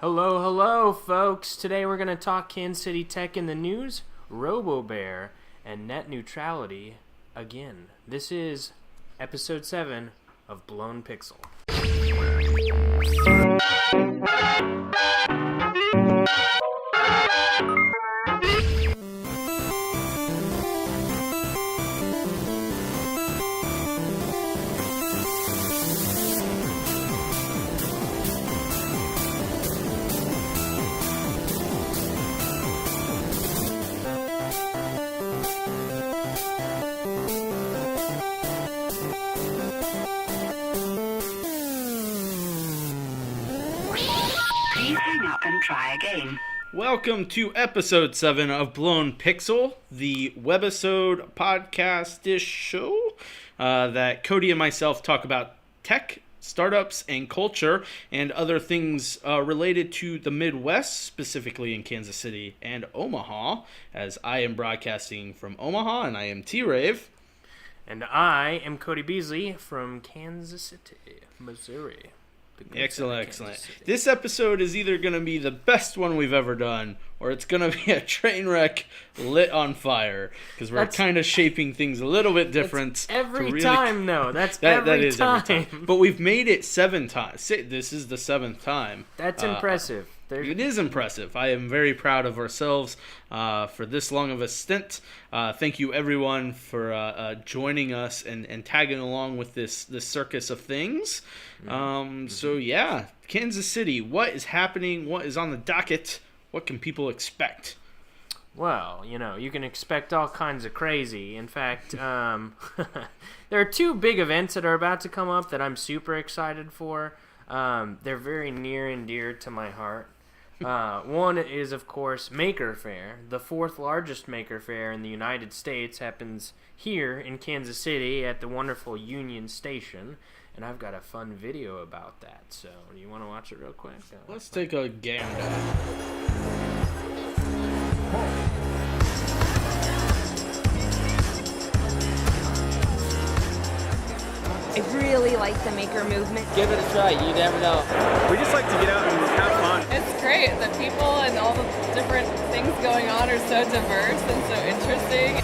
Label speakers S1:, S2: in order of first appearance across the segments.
S1: Hello, hello, folks. Today we're going to talk Kansas City tech in the news, Robobear, and net neutrality again. This is Episode 7 of Blown Pixel.
S2: Try again.
S3: Welcome to episode 7 of Blown Pixel, the webisode podcast-ish show that Cody and myself talk about tech, startups, and culture, and other things related to the Midwest, specifically in Kansas City and Omaha, as I am broadcasting from Omaha, and I am T-Rave.
S1: And I am Cody Beasley from Kansas City, Missouri.
S3: Excellent. This episode is either going to be the best one we've ever done, or it's going to be a train wreck lit on fire, because we're kind of shaping things a little bit different.
S1: Every time. Every time.
S3: But we've made it 7 times. This is the 7th time.
S1: That's impressive.
S3: It is impressive. I am very proud of ourselves for this long of a stint. Thank you, everyone, for joining us and tagging along with this circus of things. So, yeah, Kansas City, what is happening? What is on the docket? What can people expect?
S1: Well, you can expect all kinds of crazy. In fact, there are 2 big events that are about to come up that I'm super excited for. They're very near and dear to my heart. One is, of course, Maker Faire. The 4th largest Maker Faire in the United States happens here in Kansas City at the wonderful Union Station. And I've got a fun video about that. So, you want to watch it real quick?
S3: Let's take a gander.
S4: I really like the maker movement.
S5: Give it a try, you never know.
S6: We just like to get out and have fun.
S7: It's great. The people and all the different things going on are so diverse and so interesting.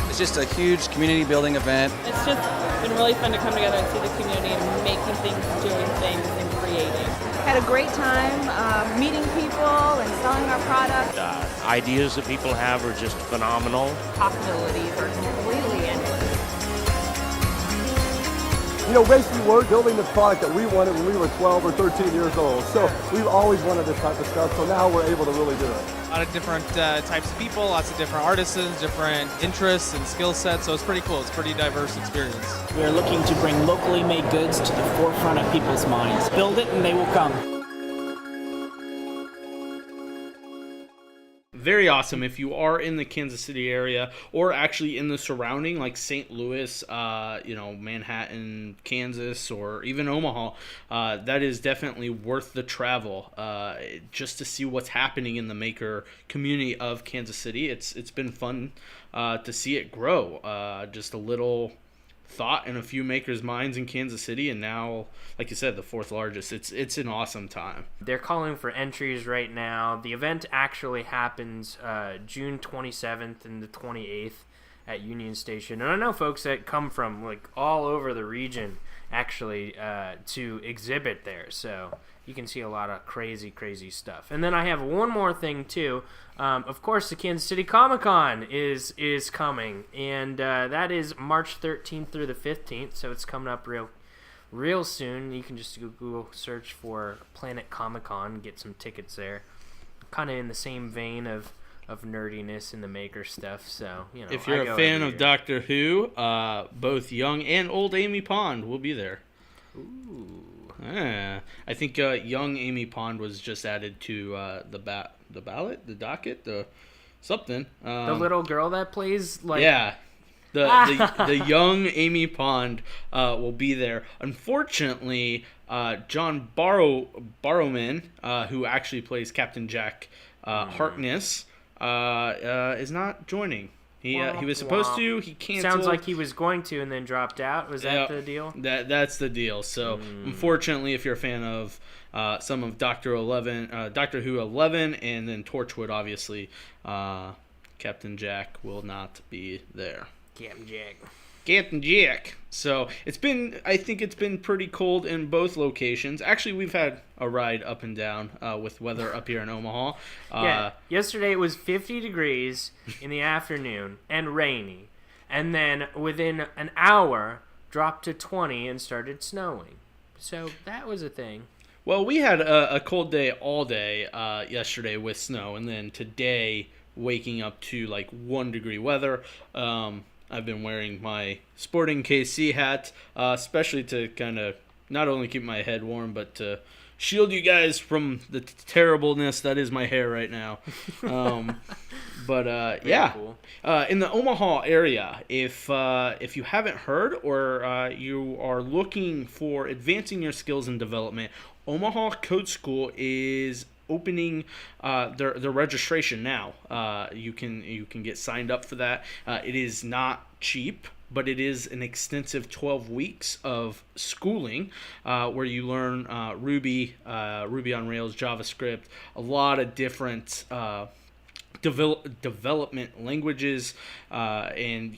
S5: It's just a huge community building event.
S7: It's just been really fun to come together and see the community and making things, doing things, and creating.
S4: Had a great time meeting people and selling our product.
S8: Ideas that people have are just phenomenal.
S4: Possibilities are completely endless.
S6: Basically we're building the product that we wanted when we were 12 or 13 years old. So we've always wanted this type of stuff, so now we're able to really do it.
S9: A lot of different types of people, lots of different artisans, different interests and skill sets, so it's pretty cool. It's a pretty diverse experience.
S10: We are looking to bring locally made goods to the forefront of people's minds. Build it and they will come.
S3: Very awesome. If you are in the Kansas City area or actually in the surrounding, like St. Louis, Manhattan, Kansas, or even Omaha, that is definitely worth the travel just to see what's happening in the maker community of Kansas City. It's been fun to see it grow. Just a little thought in a few makers' minds in Kansas City, and now, like you said, the 4th largest. It's an awesome time.
S1: They're calling for entries right now. The event actually happens June 27th and the 28th at Union Station. And I know folks that come from all over the region actually to exhibit there. So you can see a lot of crazy stuff. And then I have one more thing too. Of course, the Kansas City Comic-Con is coming, and that is March 13th through the 15th. So it's coming up real soon. You can just Google search for Planet Comic-Con, get some tickets there. Kind of in the same vein of nerdiness in the maker stuff. So
S3: if you're a fan of Doctor Who, both young and old Amy Pond will be there.
S1: Ooh.
S3: I think young Amy Pond was just added to the ballot, the docket, the something.
S1: The little girl that plays
S3: the young Amy Pond will be there. Unfortunately, John Barrowman, who actually plays Captain Jack Harkness, is not joining. He was supposed to. He canceled.
S1: Sounds like he was going to and then dropped out. Was that the deal?
S3: That's the deal. So unfortunately, if you're a fan of some of Doctor Who 11, and then Torchwood, obviously, Captain Jack will not be there. Captain Jack. So I think it's been pretty cold in both locations. Actually, we've had a ride up and down with weather up here in Omaha.
S1: Yesterday it was 50 degrees in the afternoon and rainy. And then within an hour, dropped to 20 and started snowing. So that was a thing.
S3: Well, we had a cold day all day yesterday with snow. And then today, waking up to like 1 degree weather. I've been wearing my Sporting KC hat, especially to kind of not only keep my head warm, but to shield you guys from the terribleness that is my hair right now. Cool. In the Omaha area, if you haven't heard or you are looking for advancing your skills and development, Omaha Code School is opening their registration now. You can get signed up for that. It is not cheap, but it is an extensive 12 weeks of schooling where you learn Ruby on Rails, JavaScript, a lot of different development languages, and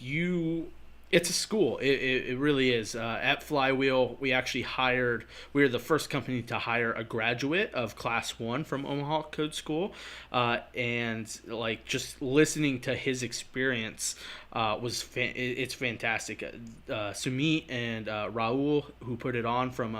S3: it's a school. It really is. At Flywheel, we were the first company to hire a graduate of Class 1 from Omaha Code School. And like just listening to his experience it's fantastic. Sumit and Raul, who put it on from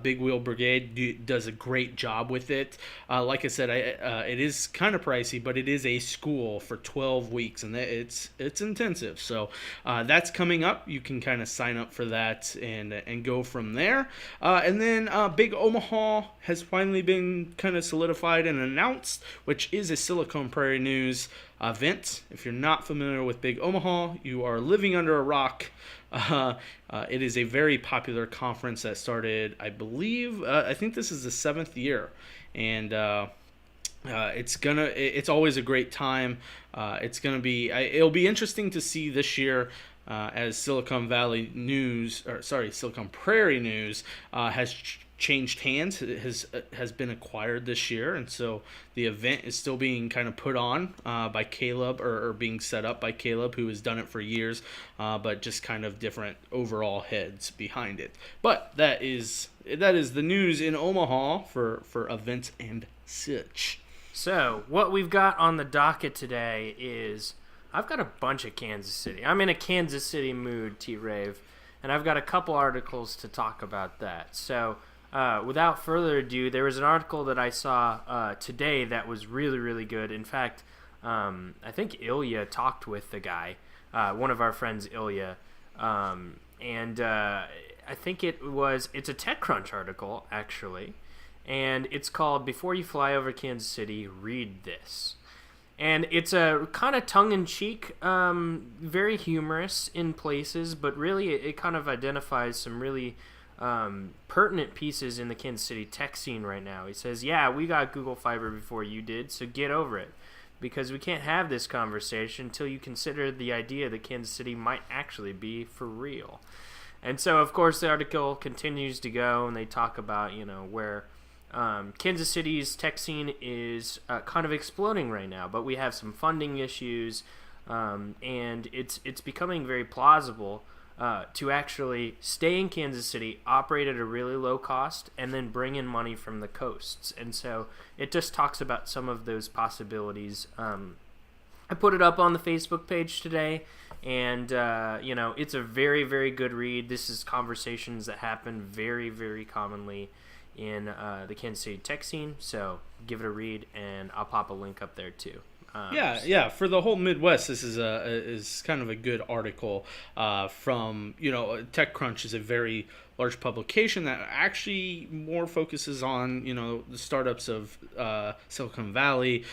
S3: Big Wheel Brigade, does a great job with it. Like I said, it is kind of pricey, but it is a school for 12 weeks, and it's intensive. So that's coming up. You can kind of sign up for that and go from there. And then Big Omaha has finally been kind of solidified and announced, which is a Silicon Prairie News event. If you're not familiar with Big Omaha, you are living under a rock. It is a very popular conference that started, I believe, I think this is the 7th year, and it's always a great time. It'll be interesting to see this year as Silicon Prairie News has changed hands. It has been acquired this year, and so the event is still being kind of put on by Caleb, or being set up by Caleb, who has done it for years, but just kind of different overall heads behind it. But that is the news in Omaha for events and such.
S1: So what we've got on the docket today is I've got a bunch of Kansas City. I'm in a Kansas City mood, T-Rave, and I've got a couple articles to talk about that. So without further ado, there was an article that I saw today that was really, really good. In fact, I think Ilya talked with the guy, one of our friends, Ilya, and I think it's a TechCrunch article, actually, and it's called "Before You Fly Over Kansas City, Read This." And it's a kind of tongue-in-cheek, very humorous in places, but really it kind of identifies some really pertinent pieces in the Kansas City tech scene right now. He says, yeah, we got Google Fiber before you did, so get over it. Because we can't have this conversation until you consider the idea that Kansas City might actually be for real. And so, of course, the article continues to go, and they talk about, where Kansas City's tech scene is kind of exploding right now, but we have some funding issues, and it's becoming very plausible to actually stay in Kansas City, operate at a really low cost, and then bring in money from the coasts. And so it just talks about some of those possibilities. I put it up on the Facebook page today, and it's a very, very good read. This is conversations that happen very, very commonly in the Kansas City tech scene, so give it a read, and I'll pop a link up there too.
S3: For the whole Midwest, this is kind of a good article from TechCrunch is a very large publication that actually more focuses on, the startups of Silicon Valley,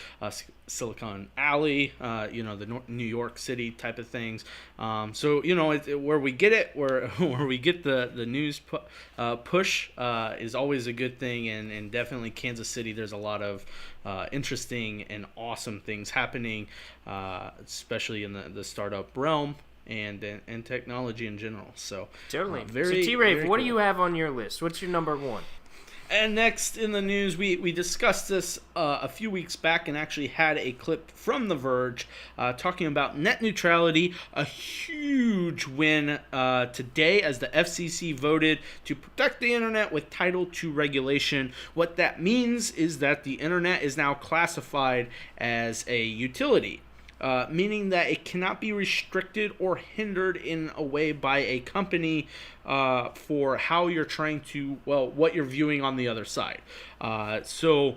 S3: Silicon Alley, the New York City type of things. So where we get it, where we get the news push is always a good thing, and definitely Kansas City. There's a lot of interesting and awesome things happening, especially in the startup realm and technology in general. So
S1: totally.
S3: Very,
S1: so T-Rave,
S3: very
S1: what
S3: cool.
S1: do you have on your list? What's your number one?
S3: And next in the news, we discussed this a few weeks back and actually had a clip from The Verge talking about net neutrality, a huge win today as the FCC voted to protect the internet with Title II regulation. What that means is that the internet is now classified as a utility. Meaning that it cannot be restricted or hindered in a way by a company for how you're trying to, what you're viewing on the other side. So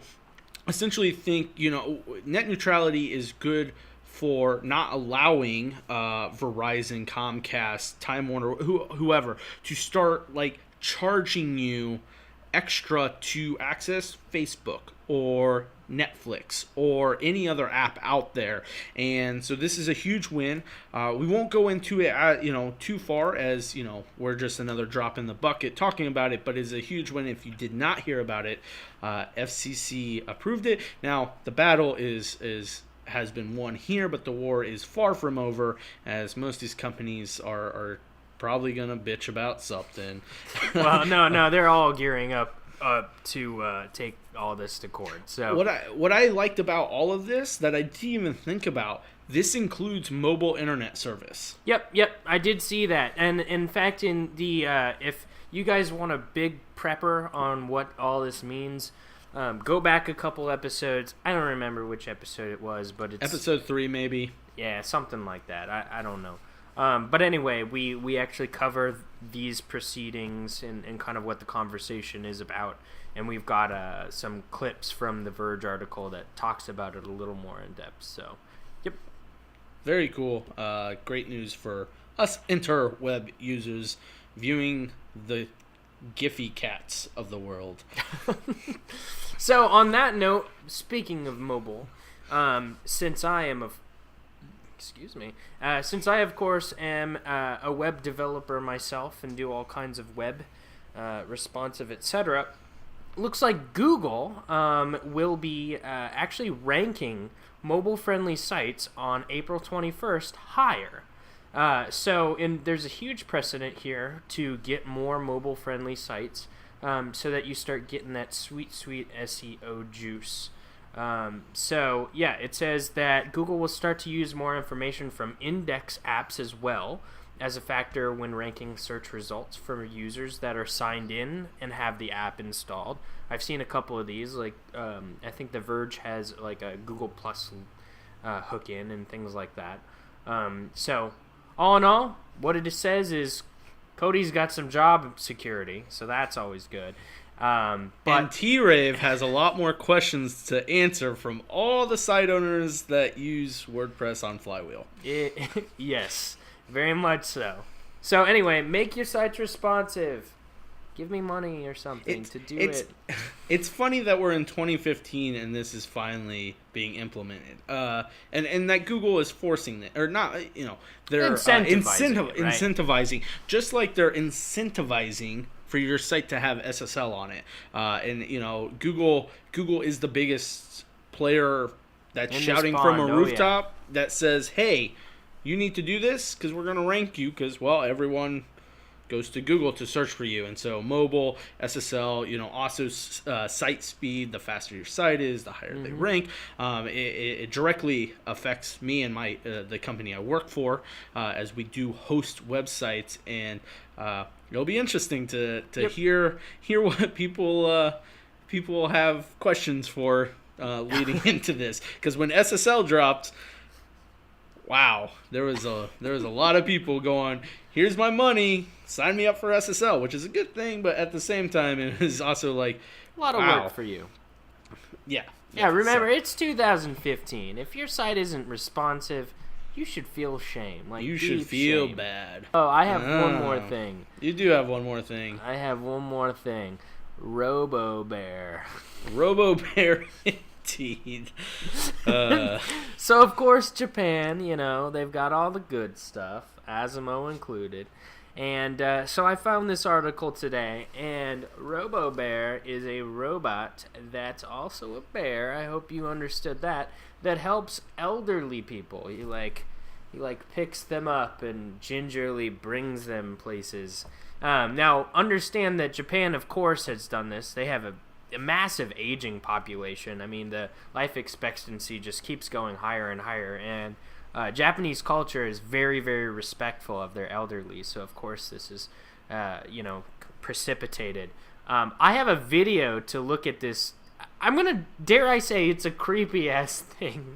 S3: essentially think, net neutrality is good for not allowing Verizon, Comcast, Time Warner, whoever, to start charging you extra to access Facebook or Netflix or any other app out there. And so this is a huge win. We won't go into it too far, as we're just another drop in the bucket talking about it, but it's a huge win. If you did not hear about it, FCC approved it. Now the battle has been won here, but the war is far from over, as most of these companies are probably gonna bitch about something.
S1: Well, no, they're all gearing up to take all this to court. So
S3: what I liked about all of this that I didn't even think about, this includes mobile internet service.
S1: Yep, I did see that. And in fact, in the if you guys want a big prepper on what all this means, go back a couple episodes. I don't remember which episode it was, but it's
S3: episode 3 maybe.
S1: Yeah, something like that. I don't know. But anyway, we actually cover these proceedings and kind of what the conversation is about. And we've got some clips from the Verge article that talks about it a little more in depth. So, yep.
S3: Very cool. Great news for us interweb users viewing the Giphy cats of the world.
S1: So, on that note, speaking of mobile, since I, of course, am a web developer myself and do all kinds of web, responsive, etc., looks like Google will be actually ranking mobile-friendly sites on April 21st higher. So there's a huge precedent here to get more mobile-friendly sites so that you start getting that sweet SEO juice. So yeah, it says that Google will start to use more information from index apps as well as a factor when ranking search results for users that are signed in and have the app installed. I've seen a couple of these, I think The Verge has like a Google Plus hook in and things like that. So all in all, what it says is Cody's got some job security, so that's always good.
S3: But T-Rave has a lot more questions to answer from all the site owners that use WordPress on Flywheel.
S1: Yes, very much so. So anyway, make your sites responsive. Give me money or something to do it.
S3: It's funny that we're in 2015 and this is finally being implemented. And that Google is forcing it, or not, they're incentivizing, just like they're incentivizing for your site to have SSL on it. And Google is the biggest player that's shouting from a rooftop that says, hey, you need to do this because we're going to rank you because, everyone goes to Google to search for you. And so mobile, SSL, also site speed, the faster your site is, the higher they rank. It directly affects me and the company I work for as we do host websites. And it'll be interesting to hear what people have questions for leading into this. Because when SSL dropped, wow, there was a lot of people going, here's my money, sign me up for SSL, which is a good thing, but at the same time, it is also like
S1: a lot of work for you.
S3: Yeah.
S1: Yeah, remember, it's 2015. If your site isn't responsive, you should feel shame. Like,
S3: you should feel
S1: shame.
S3: bad.
S1: Oh, I have one more thing.
S3: You do have one more thing.
S1: I have one more thing. Robobear.
S3: Robobear, indeed.
S1: So, of course, Japan, you know, they've got all the good stuff, Asimo included. And so I found this article today, and Robobear is a robot that's also a bear. I hope you understood that. That helps elderly people. He picks them up and gingerly brings them places. Now, understand that Japan, of course, has done this. They have a massive aging population. I mean, the life expectancy just keeps going higher and higher, and Japanese culture is very, very respectful of their elderly. So, of course, this is, precipitated. I have a video to look at this. I'm gonna dare I say it's a creepy ass thing,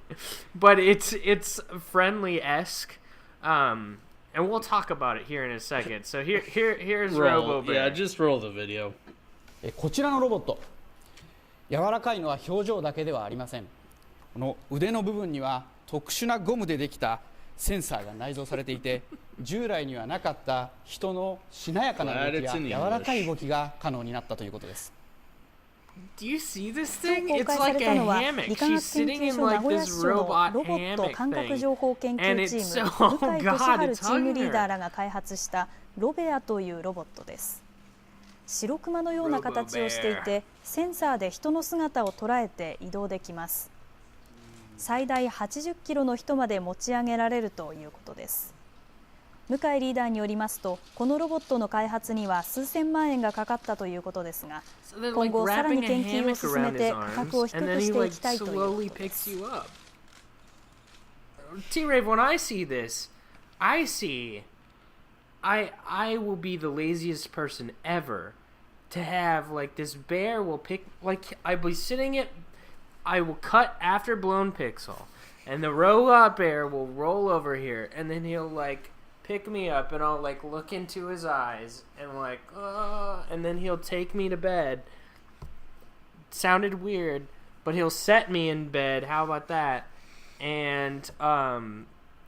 S1: but it's friendly-esque, and we'll talk about it here in a second. So here's Robobear.
S3: Yeah, just roll the video.
S2: こちらのロボット、柔らかいのは表情だけではありません。この腕の部分には特殊なゴムでできたセンサーが内蔵されていて、従来にはなかった人のしなやかな動きや柔らかい動きが可能になったということです。
S1: Do you see this thing? It's like a hammock. She's sitting in like this robot hammock thing. And it's so, oh god, it's hugging her.
S11: が開発したロベアというロボットです。白クマのような形をしていて、センサーで人の姿を捉えて移動できます。最大80キロの人まで持ち上げられるということです。向井リーダーによりますと、このロボットの開発には数千万円がかかったということですが、今後さらに研究を進めて価格を低くしていきたいということです。
S1: T-Rave, when I see this, I will be the laziest person ever to have like this bear will pick, like I'll be sitting at, I will cut after blown pixel, and the robot bear will roll over here, and then he'll like pick me up, and I'll like look into his eyes and like and then he'll take me to bed. It sounded weird, but he'll set me in bed. How about that? And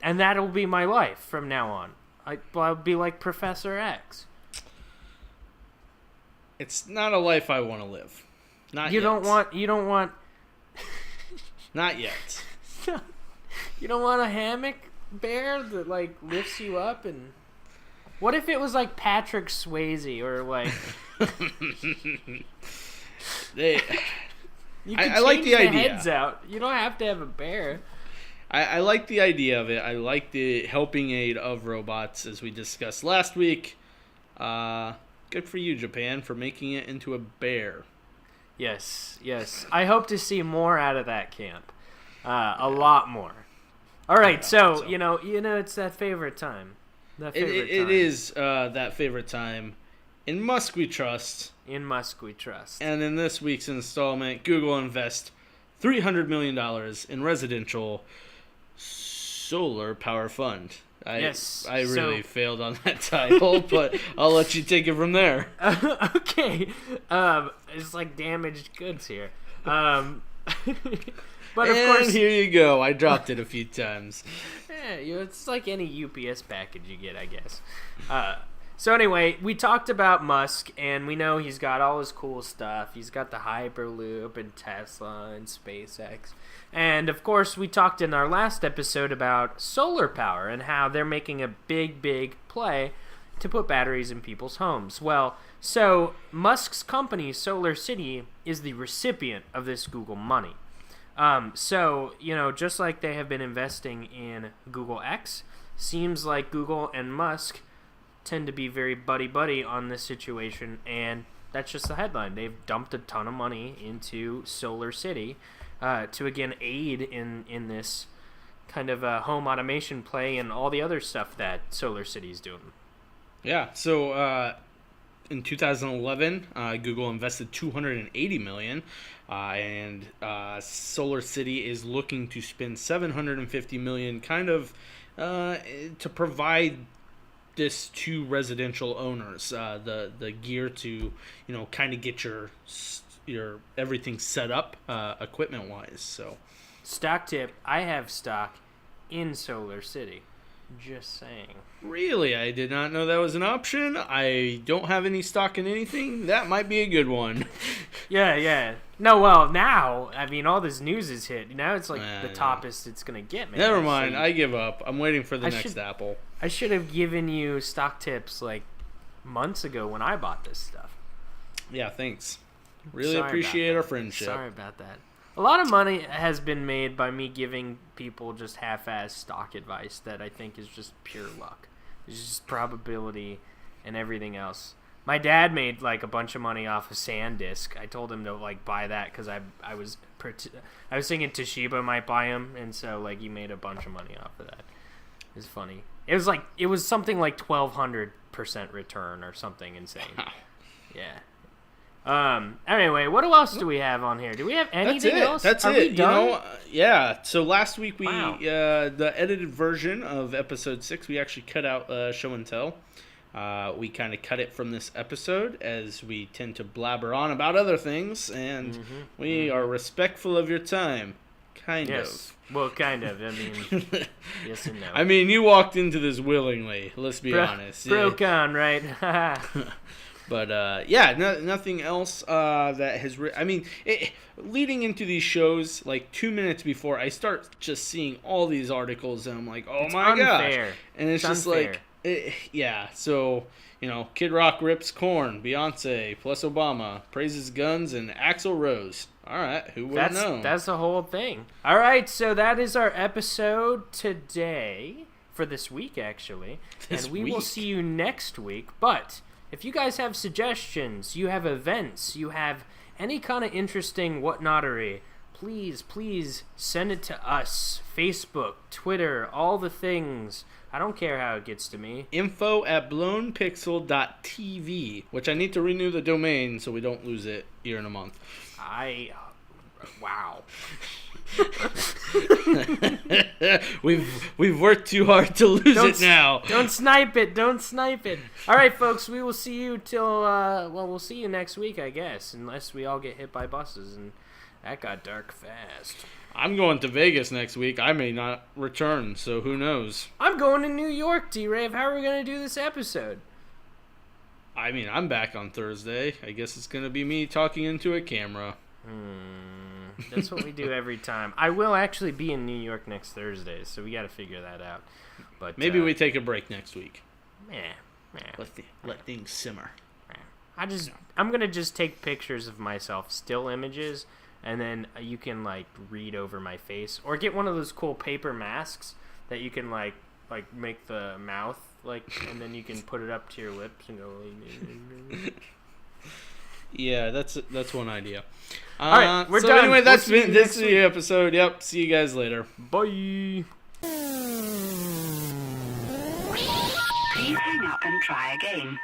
S1: that'll be my life from now on. I'll be like Professor X.
S3: It's not a life I want to live. Not
S1: you
S3: yet.
S1: You don't want
S3: Not yet.
S1: You don't want a hammock bear that like lifts you up. And what if it was like Patrick Swayze or like you can
S3: I like the idea.
S1: Heads out. You don't have to have a bear.
S3: I like the idea of it. I like the helping aid of robots, as we discussed last week. Good for you, Japan, for making it into a bear.
S1: Yes. I hope to see more out of that camp. A lot more. All right, so you know, it's that favorite time.
S3: It is that favorite time. In Musk we trust.
S1: In Musk we trust.
S3: And in this week's installment, Google invests $300 million in residential solar power fund. I really failed on that title, but I'll let you take it from there.
S1: Okay. It's like damaged goods here. But of course,
S3: here you go. I dropped it a few times.
S1: Yeah, it's like any UPS package you get, I guess. So anyway, we talked about Musk, and we know he's got all his cool stuff. He's got the Hyperloop and Tesla and SpaceX. And, of course, we talked in our last episode about solar power and how they're making a big, big play to put batteries in people's homes. Well, so Musk's company, Solar City, is the recipient of this Google money. So, just like they have been investing in Google X, seems like Google and Musk tend to be very buddy-buddy on this situation, and that's just the headline. They've dumped a ton of money into Solar City to, again, aid in this kind of home automation play and all the other stuff that Solar City is doing.
S3: Yeah, so in 2011, Google invested $280 million, and Solar City is looking to spend $750 million kind of to provide this to residential owners, the gear to kind of get your everything set up equipment wise. So
S1: stock tip, I have stock in Solar City. Just saying.
S3: Really? I did not know that was an option. I don't have any stock in anything. That might be a good one.
S1: Yeah. No, well, now, I mean, all this news is hit. Now it's like the toppest it's going to get, man.
S3: Never mind. I give up. I'm waiting for the next Apple.
S1: I should have given you stock tips like months ago when I bought this stuff.
S3: Yeah, thanks. Really appreciate our friendship.
S1: Sorry about that. A lot of money has been made by me giving people just half-ass stock advice that I think is just pure luck. It's just probability and everything else. My dad made like a bunch of money off of SanDisk. I told him to like buy that because I was thinking Toshiba might buy him, and so like he made a bunch of money off of that. It was funny. It was something like 1,200% return or something insane. Yeah. Anyway, what else do we have on here? Do we have anything else?
S3: That's
S1: Are
S3: it.
S1: we done?
S3: You know, yeah. So last week the edited version of episode 6, we actually cut out show and tell. We kind of cut it from this episode as we tend to blabber on about other things, and we are respectful of your time. Kind of.
S1: Well, kind of. I mean, yes and no.
S3: I mean, you walked into this willingly. Let's be honest.
S1: Broke on, right?
S3: But, nothing else that has... leading into these shows, like 2 minutes before, I start just seeing all these articles, and I'm like, oh,
S1: it's
S3: my
S1: unfair.
S3: gosh. And it's just
S1: unfair.
S3: like, so, Kid Rock rips Korn, Beyonce, plus Obama, praises guns, and Axl Rose. All right, who would have known?
S1: That's the whole thing. All right, so that is our episode today, for this week, actually. And we will see you next week, but... if you guys have suggestions, you have events, you have any kind of interesting whatnottery, please send it to us. Facebook, Twitter, all the things. I don't care how it gets to me.
S3: info@blownpixel.tv, which I need to renew the domain so we don't lose it here in a month.
S1: Wow.
S3: We've worked too hard to lose it now.
S1: Don't snipe it. All right, folks, we will see you till we'll see you next week, I guess, unless we all get hit by buses, and that got dark fast.
S3: I'm going to Vegas next week. I may not return, so who knows?
S1: I'm going to New York, D-Rave. How are we going to do this episode?
S3: I mean, I'm back on Thursday. I guess it's going to be me talking into a camera.
S1: That's what we do every time. I will actually be in New York next Thursday, so we got to figure that out. But
S3: maybe we take a break next week.
S1: Let
S3: things simmer.
S1: I'm gonna just take pictures of myself, still images, and then you can like read over my face, or get one of those cool paper masks that you can like make the mouth and then you can put it up to your lips and go.
S3: Yeah, that's one idea.
S1: All right, we're done.
S3: Anyway, this is the episode. Yep, see you guys later.
S1: Bye.
S12: Please hang up and try again.